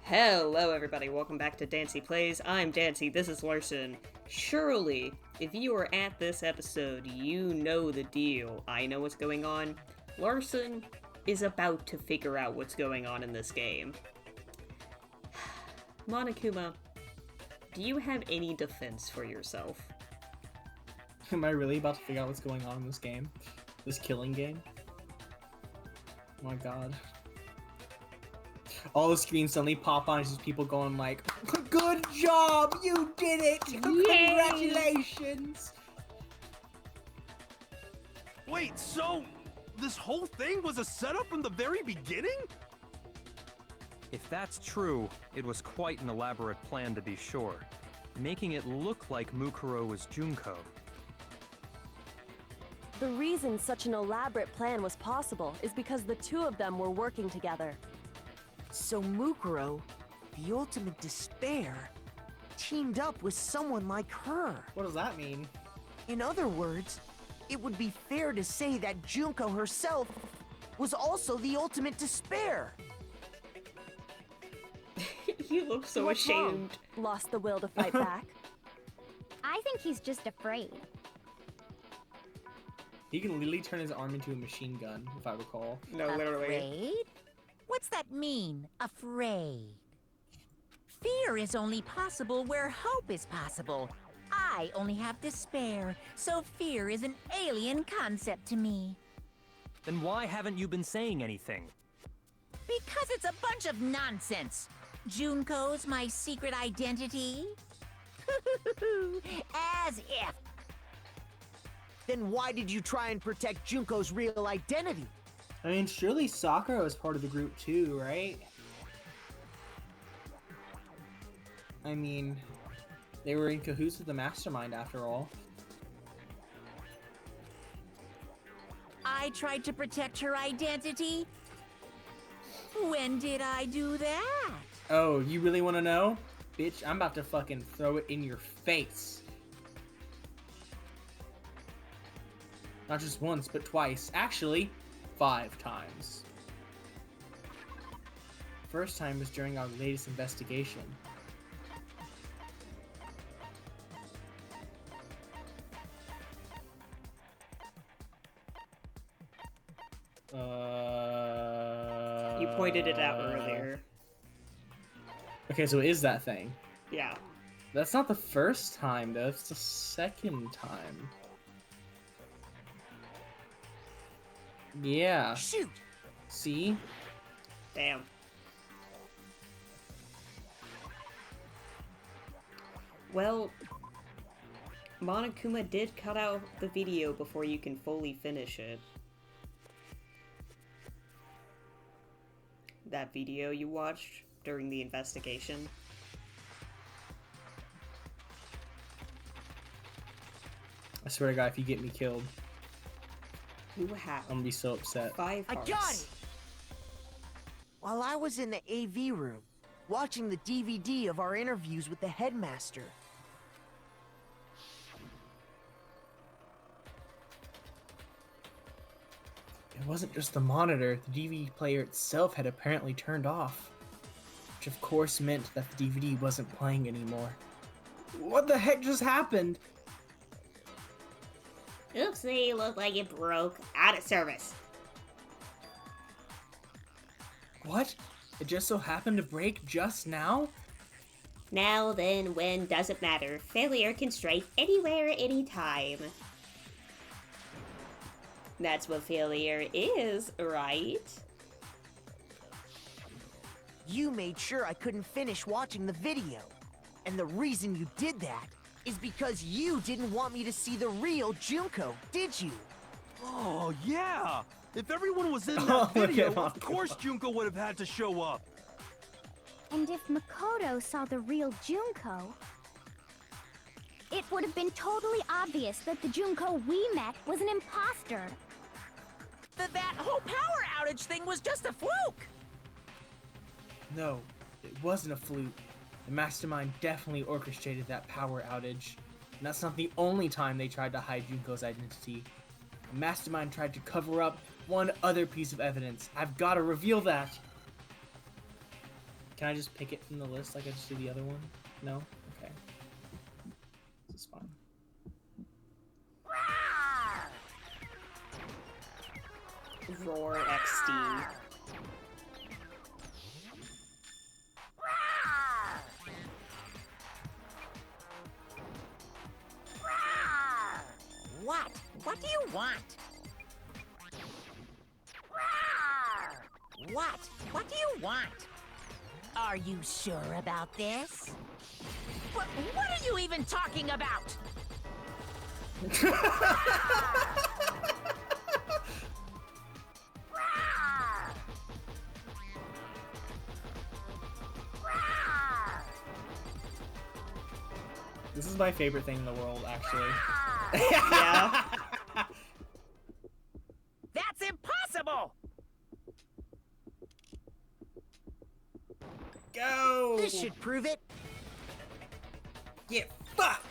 Hello everybody, welcome back to Dancy Plays. I'm Dancy, this is Larson. Surely, if you are at this episode, you know the deal. I know what's going on. Larson is about to figure out what's going on in this game. Monokuma, do you have any defense for yourself? Am I really about to figure out what's going on in this game? This killing game? Oh my god. All the screens suddenly pop on, it's just people going like, good job! You did it! Yay! Congratulations! Wait, so this whole thing was a setup from the very beginning? If that's true, it was quite an elaborate plan to be sure, making it look like Mukuro was Junko. The reason such an elaborate plan was possible is because the two of them were working together. So Mukuro, the ultimate despair, teamed up with someone like her. What does that mean? In other words, it would be fair to say that Junko herself was also the ultimate despair. You look so What's wrong? ashamed. Lost the will to fight back. I think he's just afraid. He can literally turn his arm into a machine gun, if I recall. No, literally. Afraid? What's that mean, afraid? Fear is only possible where hope is possible. I only have despair, so fear is an alien concept to me. Then why haven't you been saying anything? Because it's a bunch of nonsense. Junko's my secret identity? As if. Then why did you try and protect Junko's real identity? I mean, surely Sakura was part of the group too, right? I mean, they were in cahoots with the Mastermind after all. I tried to protect her identity? When did I do that? Oh, you really want to know? Bitch, I'm about to fucking throw it in your face. Not just once, but twice. Actually, 5 times. First time was during our latest investigation. You pointed it out earlier. Okay, so it is that thing. Yeah. That's not the first time, though. It's the second time. Yeah. Shoot! See? Damn. Well, Monokuma did cut out the video before you can fully finish it. That video you watched during the investigation. I swear to God, if you get me killed, You have I'm gonna be so upset. 5 I hearts. got it! While I was in the AV room, watching the DVD of our interviews with the headmaster, It wasn't just the monitor, the DVD player itself had apparently turned off. Which of course meant that the DVD wasn't playing anymore. What the heck just happened? Oopsie, looked like it broke. Out of service. What? It just so happened to break just now? Now then, when doesn't matter. Failure can strike anywhere, anytime. That's what failure is, right? you made sure I couldn't finish watching the video. And the reason you did that is because you didn't want me to see the real Junko, did you? Oh, yeah! If everyone was in Oh, that video, okay, of course Junko would have had to show up. And if Makoto saw the real Junko, it would have been totally obvious that the Junko we met was an imposter. That whole power outage thing was just a fluke! No, it wasn't a fluke. The Mastermind definitely orchestrated that power outage. And that's not the only time they tried to hide Junko's identity. The Mastermind tried to cover up one other piece of evidence. I've got to reveal that. Can I just pick it from the list like I just did the other one? No? Okay. This is fine. Roar XD. What? What do you want? What? What do you want? Are you sure about this? What are you even talking about? This is my favorite thing in the world, actually. Yeah. That's impossible! Go! This should prove it. Get fucked!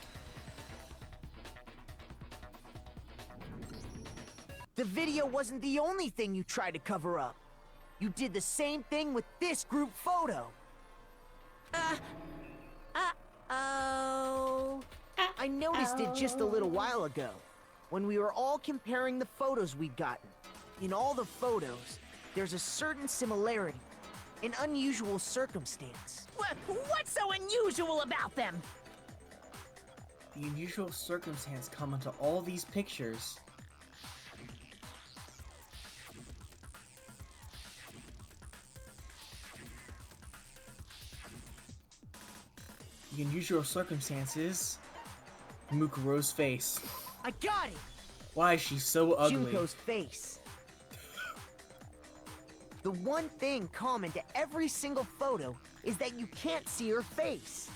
The video wasn't the only thing you tried to cover up. You did the same thing with this group photo. Uh-oh. I noticed it just a little while ago, when we were all comparing the photos we'd gotten. In all the photos, there's a certain similarity, an unusual circumstance. What's so unusual about them? The unusual circumstance come into all these pictures. The unusual circumstances. Mukuro's face. I got it! Why is she so ugly? Junko's face. The one thing common to every single photo is that you can't see her face.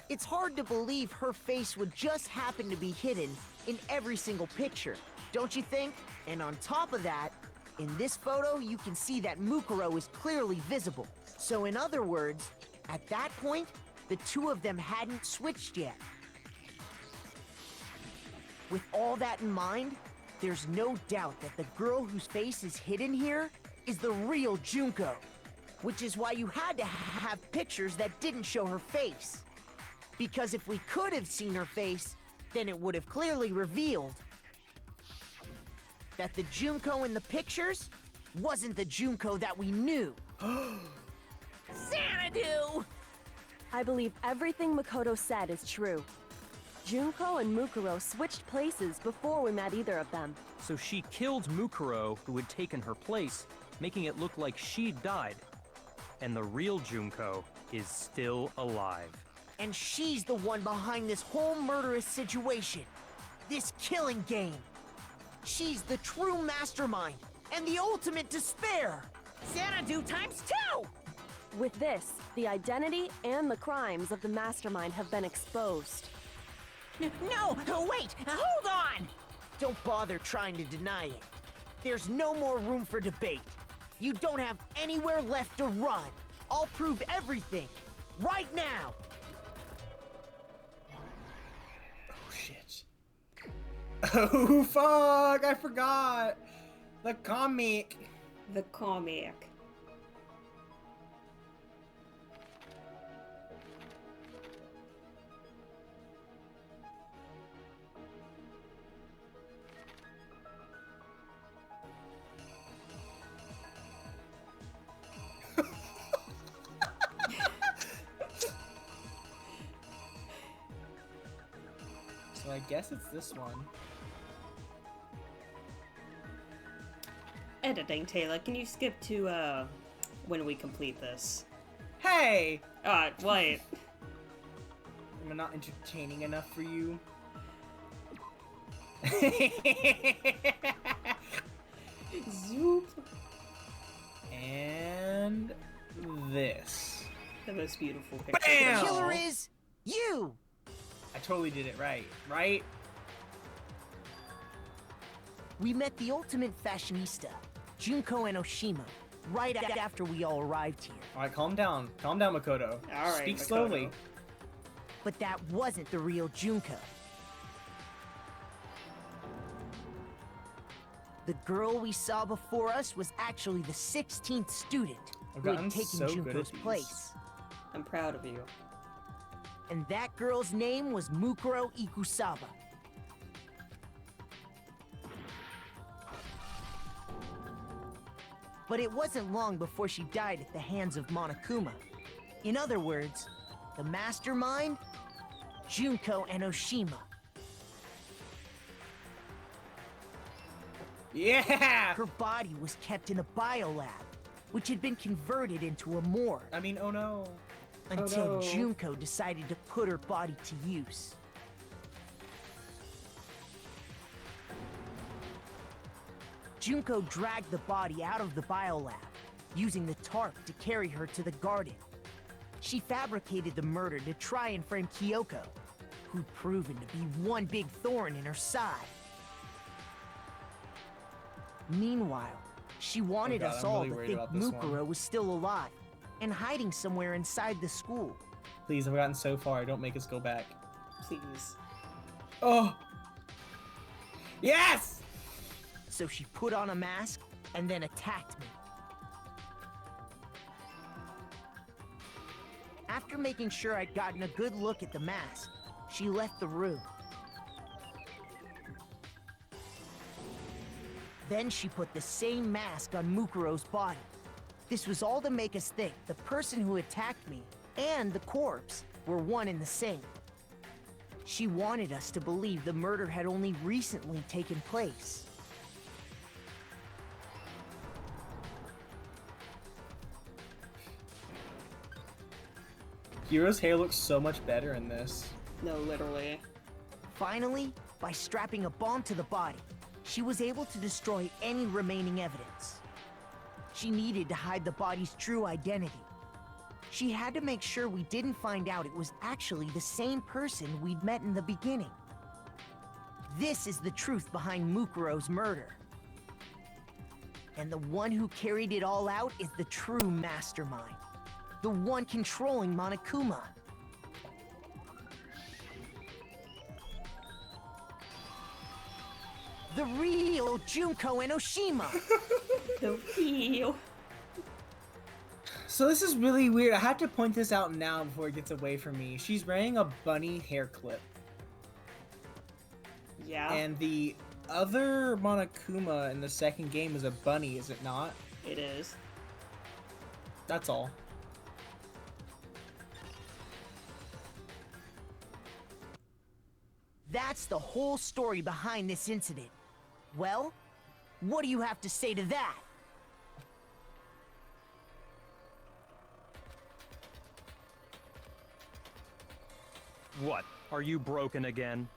It's hard to believe her face would just happen to be hidden in every single picture, don't you think? And on top of that, in this photo, you can see that Mukuro is clearly visible. So in other words, at that point, the two of them hadn't switched yet. With all that in mind, there's no doubt that the girl whose face is hidden here is the real Junko. Which is why you had to have pictures that didn't show her face. Because if we could have seen her face, then it would have clearly revealed that the Junko in the pictures wasn't the Junko that we knew. Xanadu! I believe everything Makoto said is true. Junko and Mukuro switched places before we met either of them. So she killed Mukuro, who had taken her place, making it look like she'd died. And the real Junko is still alive. And she's the one behind this whole murderous situation. This killing game. She's the true mastermind and the ultimate despair. Xanadu times 2! With this, the identity and the crimes of the mastermind have been exposed. No, wait, hold on! Don't bother trying to deny it. There's no more room for debate. You don't have anywhere left to run. I'll prove everything. Right now. Oh shit. Oh fuck! I forgot! The comic! The comic. So I guess it's this one. Editing, Taylor, can you skip to, when we complete this? Hey! Wait. Am I not entertaining enough for you? Zoop. And this. The most beautiful picture. Bam! The killer is you. I totally did it right, right? We met the ultimate fashionista, Junko and Oshima, right after we all arrived here. Alright, calm down. Calm down, Makoto. Alright, Speak Makoto. slowly. But that wasn't the real Junko. The girl we saw before us was actually the 16th student who had taken so good at Junko's these. place. I'm proud of you. And that girl's name was Mukuro Ikusaba. But it wasn't long before she died at the hands of Monokuma. In other words, the mastermind, Junko Enoshima. Yeah! Her body was kept in a biolab, which had been converted into a morgue. I mean, oh no. Until no. Junko decided to put her body to use. Junko dragged the body out of the biolab, using the tarp to carry her to the garden. She fabricated the murder to try and frame Kyoko, who'd proven to be one big thorn in her side. Meanwhile, she wanted God, us I'm all really to worried think about this Mukuro one. was still alive and hiding somewhere inside the school. Please, I've gotten so far. Don't make us go back. Please. Oh! Yes! So she put on a mask and then attacked me. After making sure I'd gotten a good look at the mask, she left the room. Then she put the same mask on Mukuro's body. This was all to make us think the person who attacked me and the corpse were one and the same. She wanted us to believe the murder had only recently taken place. Hiro's hair looks so much better in this. No, literally. Finally, by strapping a bomb to the body, she was able to destroy any remaining evidence. She needed to hide the body's true identity. She had to make sure we didn't find out it was actually the same person we'd met in the beginning. This is the truth behind Mukuro's murder. And the one who carried it all out is the true mastermind. The one controlling Monokuma. The real Junko Enoshima. The real. So this is really weird. I have to point this out now before it gets away from me. She's wearing a bunny hair clip. Yeah. And the other Monokuma in the second game is a bunny, is it not? It is. That's all. That's the whole story behind this incident. Well, what do you have to say to that? What? Are you broken again?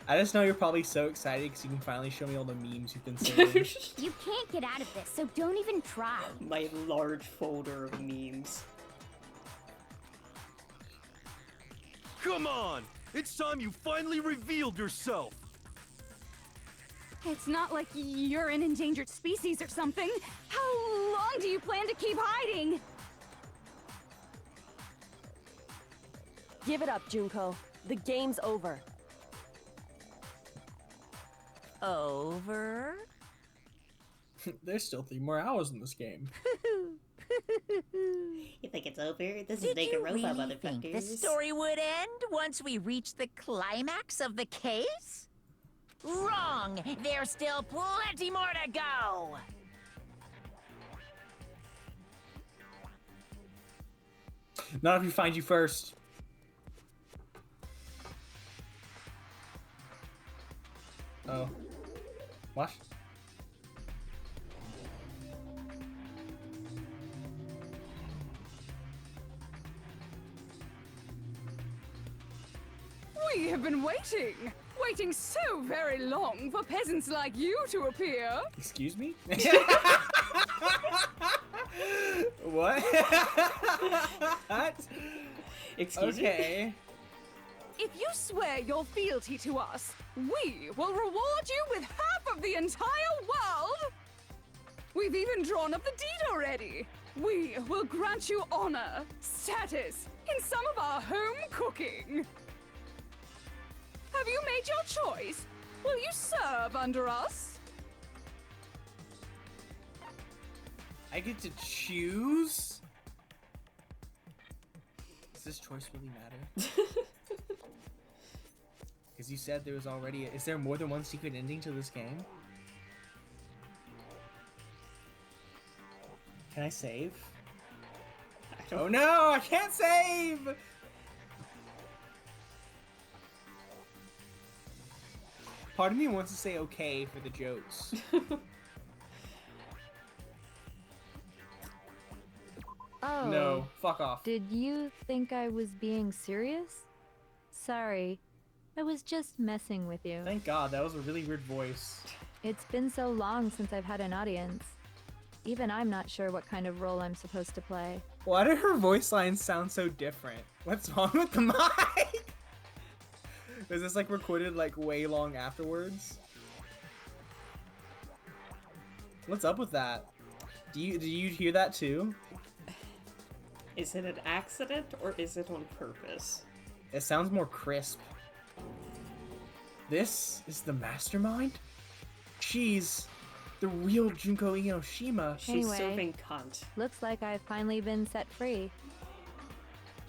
I just know you're probably so excited because you can finally show me all the memes you've been saving. You can't get out of this, so don't even try. My large folder of memes. Come on! It's time you finally revealed yourself! It's not like you're an endangered species or something. How long do you plan to keep hiding? Give it up, Junko. The game's over. Over? There's still 3 more hours in this game. You think it's over? This Did is you Danganronpa, really motherfuckers. think the story would end once we reached the climax of the case? Wrong! There's still plenty more to go! Not if we find you first. Oh. What? We have been waiting so very long for peasants like you to appear. Excuse me? What? What? Excuse me? Okay. If you swear your fealty to us, we will reward you with half of the entire world! We've even drawn up the deed already! we will grant you honor, status, in some of our home cooking. Have you made your choice? Will you serve under us? I get to choose? Does this choice really matter? Because you said there was already is there more than one secret ending to this game? Can I save? Oh no, I can't save! Part of me wants to say okay for the jokes. Oh. No, fuck off. Did you think I was being serious? Sorry. I was just messing with you. Thank God, that was a really weird voice. It's been so long since I've had an audience. Even I'm not sure what kind of role I'm supposed to play. Why do her voice lines sound so different? What's wrong with the mic? Was this like recorded like way long afterwards? What's up with that? Did you hear that too? Is it an accident or is it on purpose? It sounds more crisp. This is the mastermind? She's the real Junko Inoshima. She's Anyway, serving cunt. Looks like I've finally been set free.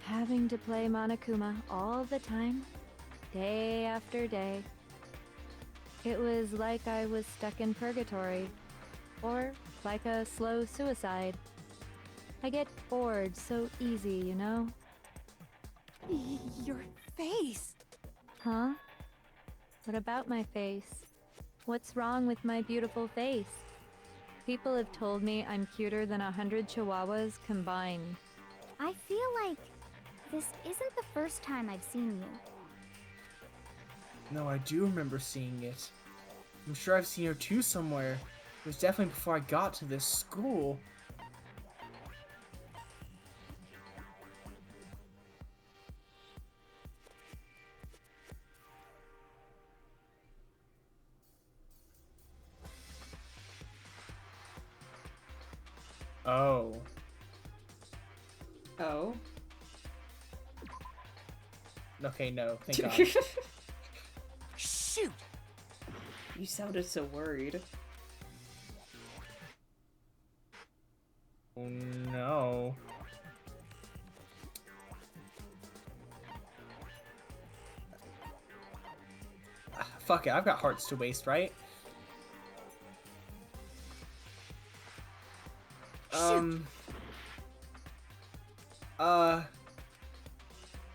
Having to play Monokuma all the time, day after day. It was like I was stuck in purgatory, or like a slow suicide. I get bored so easy, you know? Your face. Huh? What about my face? What's wrong with my beautiful face? People have told me I'm cuter than 100 chihuahuas combined. I feel like this isn't the first time I've seen you. No, I do remember seeing it. I'm sure I've seen her too somewhere. It was definitely before I got to this school. Oh. Oh? Okay, no. Thank God. Shoot! You sounded so worried. Oh no. Fuck it, I've got hearts to waste, right?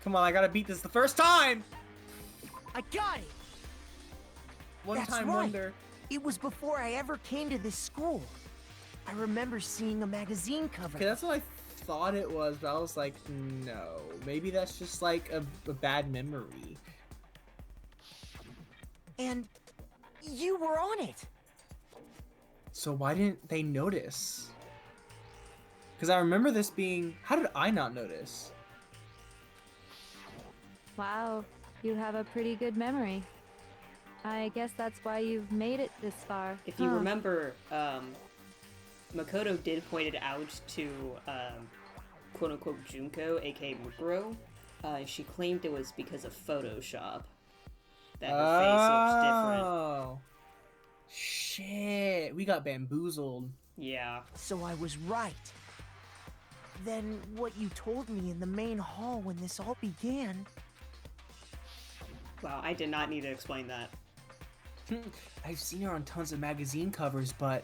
Come on, I gotta beat this the first time! I got it! One That's time right. wonder. It was before I ever came to this school. I remember seeing a magazine cover. Okay, that's what I thought it was, but I was like, no. Maybe that's just like a bad memory. And you were on it. So why didn't they notice? Because I remember this being... How did I not notice? Wow, you have a pretty good memory. I guess that's why you've made it this far. If you remember, Makoto did point it out to, quote-unquote Junko, aka Mukuro. She claimed it was because of Photoshop. That her face looks different. Oh. Shit. We got bamboozled. Yeah. So I was right. Then what you told me in the main hall when this all began... Wow, I did not need to explain that. I've seen her on tons of magazine covers, but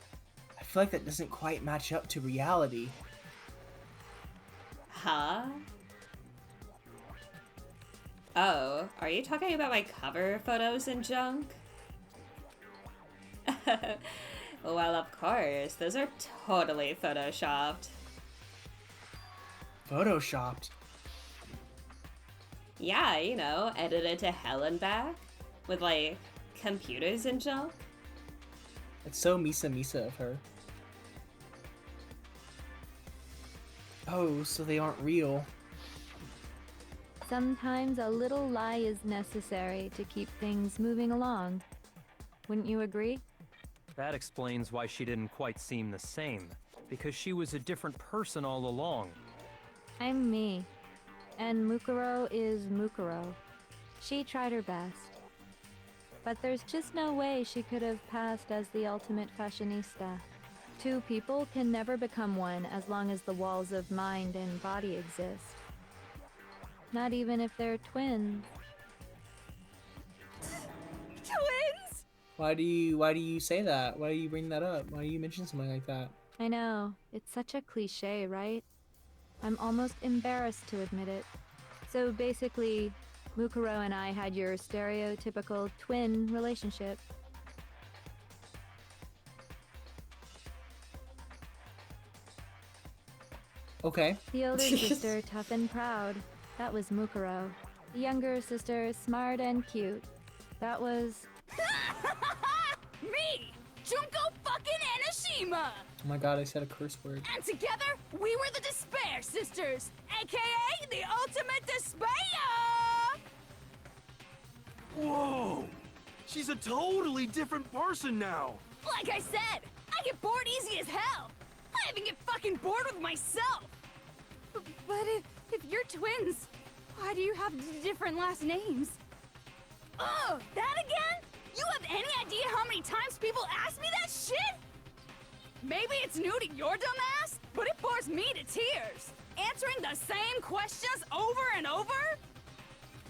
I feel like that doesn't quite match up to reality. Huh? Oh, are you talking about my cover photos and junk? Well, of course, those are totally photoshopped. Photoshopped? Yeah, you know, edited to hell and back. With, like, computers and junk. It's so Misa of her. Oh, so they aren't real. Sometimes a little lie is necessary to keep things moving along. Wouldn't you agree? That explains why she didn't quite seem the same. because she was a different person all along. I'm me. And Mukuro is Mukuro. She tried her best. But there's just no way she could have passed as the ultimate fashionista. Two people can never become one as long as the walls of mind and body exist. Not even if they're twins. Twins? Why do you say that? Why do you bring that up? Why do you mention something like that? I know, it's such a cliche, right? I'm almost embarrassed to admit it. So basically, Mukuro and I had your stereotypical twin relationship. Okay. The older sister, tough and proud. That was Mukuro. The younger sister, smart and cute. That was... Me! Junko fucking Enoshima! Oh my god, I said a curse word. And together, we were the Despair Sisters, aka the ultimate despair! Whoa! She's a totally different person now! Like I said, I get bored easy as hell! I even get fucking bored with myself! But if you're twins, why do you have different last names? Oh, that again? You have any idea how many times people ask me that shit? Maybe it's new to your dumb ass, but it bores me to tears. Answering the same questions over and over?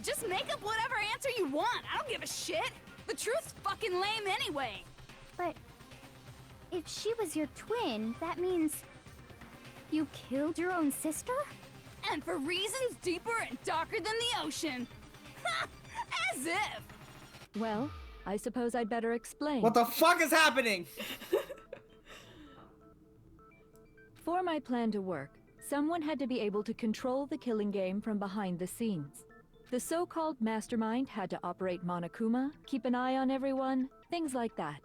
Just make up whatever answer you want. I don't give a shit. The truth's fucking lame anyway. But if she was your twin, that means you killed your own sister? And for reasons deeper and darker than the ocean. Ha! As if. Well, I suppose I'd better explain. What the fuck is happening? For my plan to work, someone had to be able to control the killing game from behind the scenes. The so-called mastermind had to operate Monokuma, keep an eye on everyone, things like that.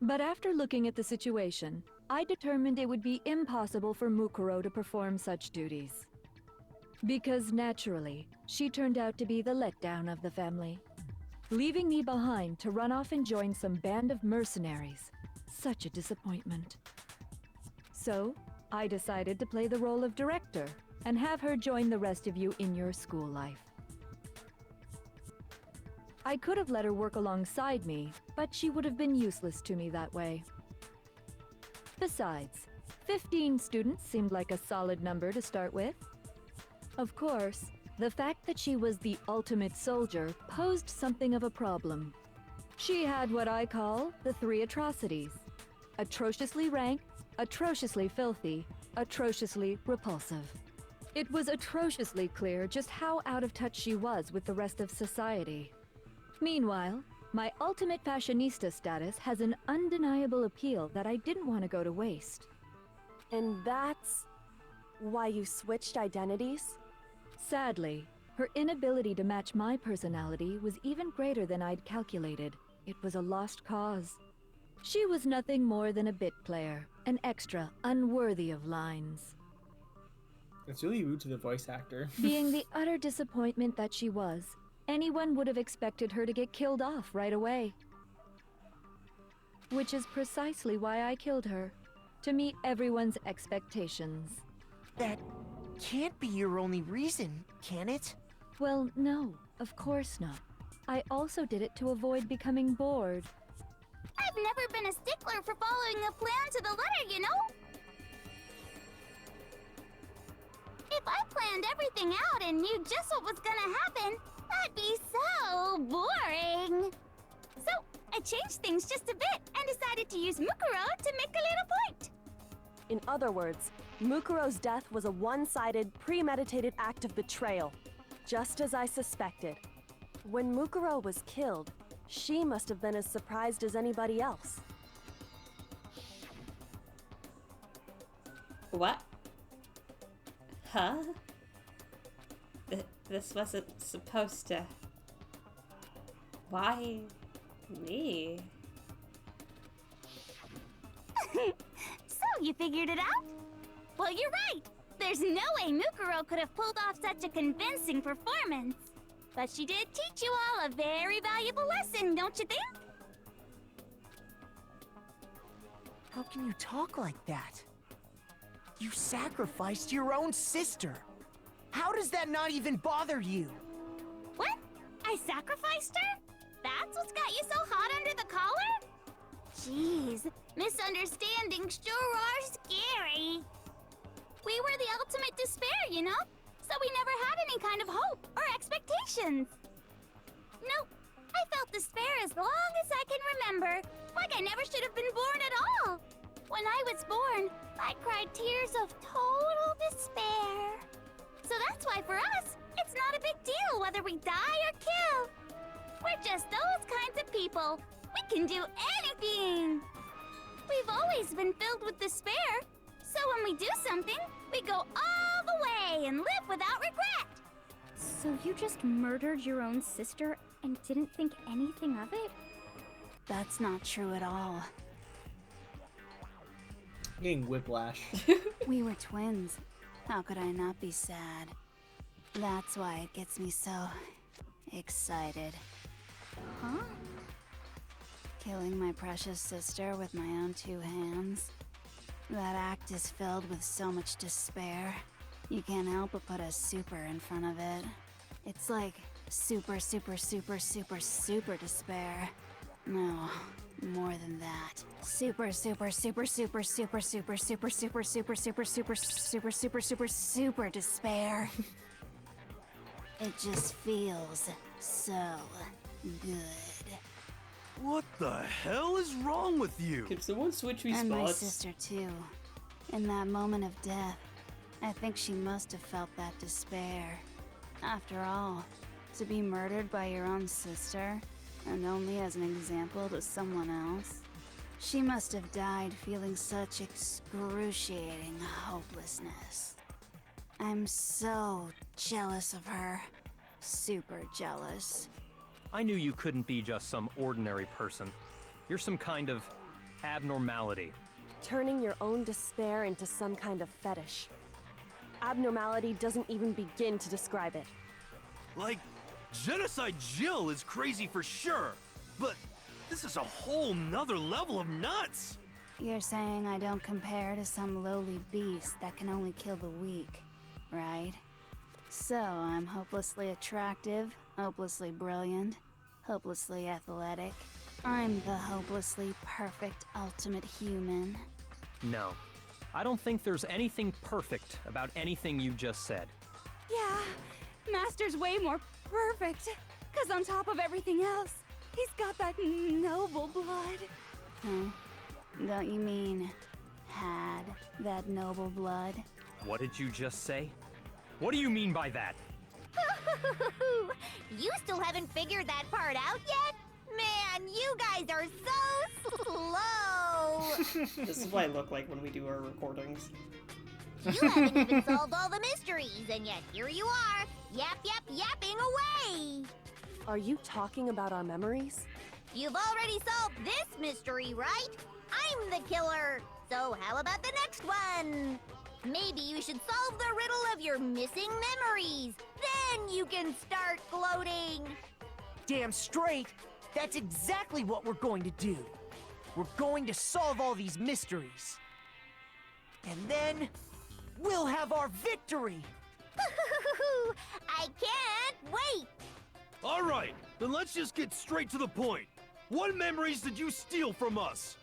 But after looking at the situation, I determined it would be impossible for Mukuro to perform such duties. Because naturally, she turned out to be the letdown of the family, leaving me behind to run off and join some band of mercenaries. Such a disappointment. So, I decided to play the role of director and have her join the rest of you in your school life. I could have let her work alongside me, but she would have been useless to me that way. Besides, 15 students seemed like a solid number to start with. Of course, the fact that she was the ultimate soldier posed something of a problem. She had what I call the three atrocities: atrociously rank, atrociously filthy, atrociously repulsive. It was atrociously clear just how out of touch she was with the rest of society. Meanwhile, my ultimate fashionista status has an undeniable appeal that I didn't want to go to waste. And that's why you switched identities? Sadly, her inability to match my personality was even greater than I'd calculated. It was a lost cause. She was nothing more than a bit player, an extra unworthy of lines. It's really rude to the voice actor. Being the utter disappointment that she was, anyone would have expected her to get killed off right away. Which is precisely why I killed her, to meet everyone's expectations. That can't be your only reason, can it? Well, no, of course not. I also did it to avoid becoming bored. I've never been a stickler for following a plan to the letter, you know? If I planned everything out and knew just what was gonna happen, that'd be so boring. So, I changed things just a bit and decided to use Mukuro to make a little point. In other words, Mukuro's death was a one-sided, premeditated act of betrayal, just as I suspected. When Mukuro was killed, she must have been as surprised as anybody else. What? Huh? This wasn't supposed to... Why me? So, you figured it out? Well, you're right. There's no way Mukuro could have pulled off such a convincing performance. But she did teach you all a very valuable lesson, don't you think? How can you talk like that? You sacrificed your own sister. How does that not even bother you? What? I sacrificed her? That's what's got you so hot under the collar? Jeez, misunderstandings sure are scary. We were the ultimate despair, you know? So we never had any kind of hope or expectations. Nope, I felt despair as long as I can remember. Like I never should have been born at all. When I was born, I cried tears of total despair. So that's why for us, it's not a big deal whether we die or kill. We're just those kinds of people. We can do anything. We've always been filled with despair. So when we do something, we go all the way and live without regret. So you just murdered your own sister and didn't think anything of it? That's not true at all. Getting whiplash. We were twins. How could I not be sad? That's why it gets me so excited. Huh? Killing my precious sister with my own two hands. That act is filled with so much despair. You can't help but put a super in front of it. It's like super, super, super, super, super despair. No, more than that. Super, super, super, super, super, super, super, super, super, super, super, super, super, super, super despair. It just feels so good. What the hell is wrong with you? Can someone switch me And my spots? sister too. In that moment of death, I think she must have felt that despair. After all, to be murdered by your own sister, and only as an example to someone else, she must have died feeling such excruciating hopelessness. I'm so jealous of her. Super jealous. I knew you couldn't be just some ordinary person. You're some kind of abnormality. Turning your own despair into some kind of fetish. Abnormality doesn't even begin to describe it. Like, Genocide Jill is crazy for sure, but this is a whole nother level of nuts! You're saying I don't compare to some lowly beast that can only kill the weak, right? So I'm hopelessly attractive, hopelessly brilliant, hopelessly athletic. I'm the hopelessly perfect ultimate human. No. I don't think there's anything perfect about anything you just said. Yeah, Master's way more perfect. Cause on top of everything else, he's got that noble blood. Huh? Don't you mean had that noble blood? What did you just say? What do you mean by that? You still haven't figured that part out yet? Man, you guys are so slow! This is what I look like when we do our recordings. You haven't even solved all the mysteries, and yet here you are, yapping away! Are you talking about our memories? You've already solved this mystery, right? I'm the killer, so how about the next one? Maybe you should solve the riddle of your missing memories. Then you can start gloating. Damn straight! That's exactly what we're going to do. We're going to solve all these mysteries. And then, we'll have our victory! I can't wait! Alright, then let's just get straight to the point. What memories did you steal from us?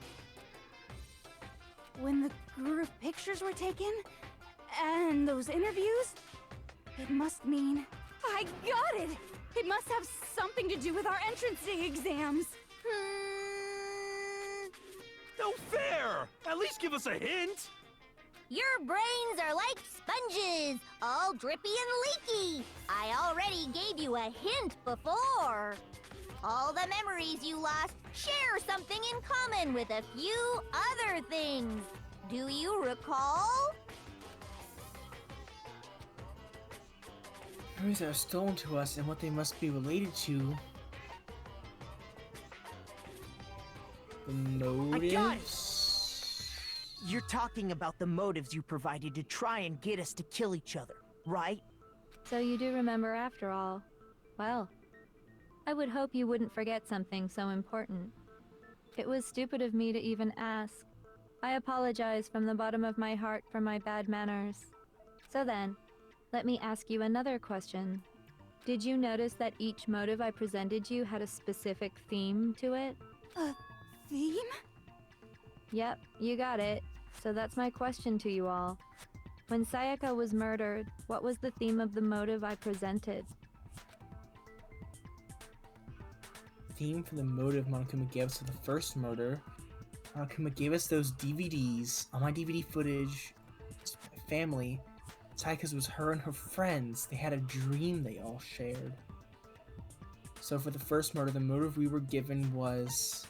When the group pictures were taken, and those interviews, it must mean... I got it! It must have something to do with our entrance day exams. No fair! At least give us a hint! Your brains are like sponges, all drippy and leaky. I already gave you a hint before. All the memories you lost share something in common with a few other things. Do you recall? Memories that are stolen to us and what they must be related to. The motives? You're talking about the motives you provided to try and get us to kill each other, right? So you do remember after all. Well, I would hope you wouldn't forget something so important. It was stupid of me to even ask. I apologize from the bottom of my heart for my bad manners. So then, let me ask you another question. Did you notice that each motive I presented you had a specific theme to it? A theme? Yep, you got it. So that's my question to you all. When Sayaka was murdered, what was the theme of the motive I presented? Theme for the motive Monokuma gave us for the first murder. Monokuma gave us those DVDs. On my DVD footage, it's my family. Sayaka's was her and her friends. They had a dream they all shared. So for the first murder, the motive we were given was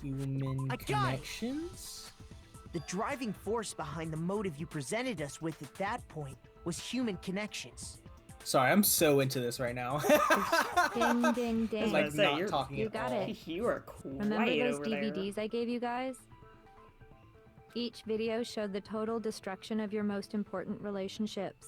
human connections? The driving force behind the motive you presented us with at that point was human connections. Sorry, I'm so into this right now. Ding, ding, ding. Like not talking You at got all. it. You are quiet Remember those over there. DVDs I gave you guys? Each video showed the total destruction of your most important relationships.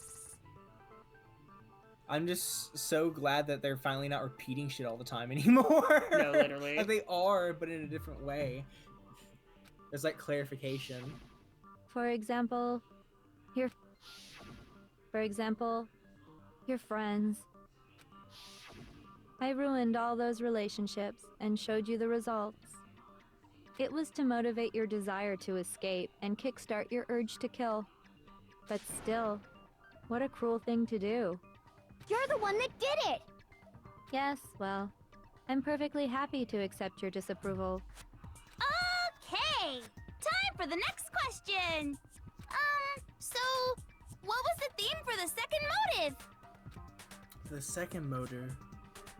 I'm just so glad that they're finally not repeating shit all the time anymore. No, literally. Like they are, but in a different way. There's like clarification. For example, your friends. I ruined all those relationships and showed you the results. It was to motivate your desire to escape and kickstart your urge to kill. But still, what a cruel thing to do. You're the one that did it! Yes, well, I'm perfectly happy to accept your disapproval. Okay! Time for the next question! So, what was the theme for the second motive? The second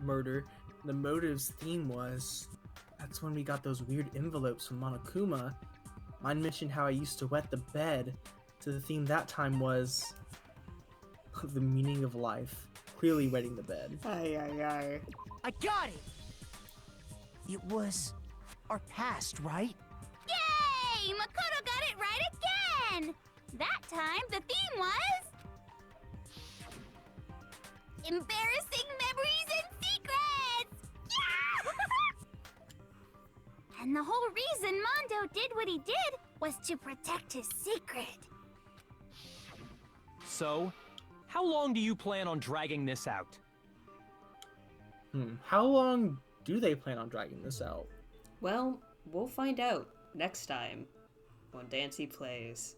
murder, the motive's theme was... That's when we got those weird envelopes from Monokuma. Mine mentioned how I used to wet the bed, so the theme that time was... the meaning of life. Clearly wetting the bed. Ay, ay, ay. I got it! It was our past, right? Yay! Makoto got it right again! That time, the theme was... embarrassing memories and secrets! Yeah! And the whole reason Mondo did what he did was to protect his secret. So, how long do you plan on dragging this out? How long do they plan on dragging this out? Well, we'll find out next time on Dancy Plays.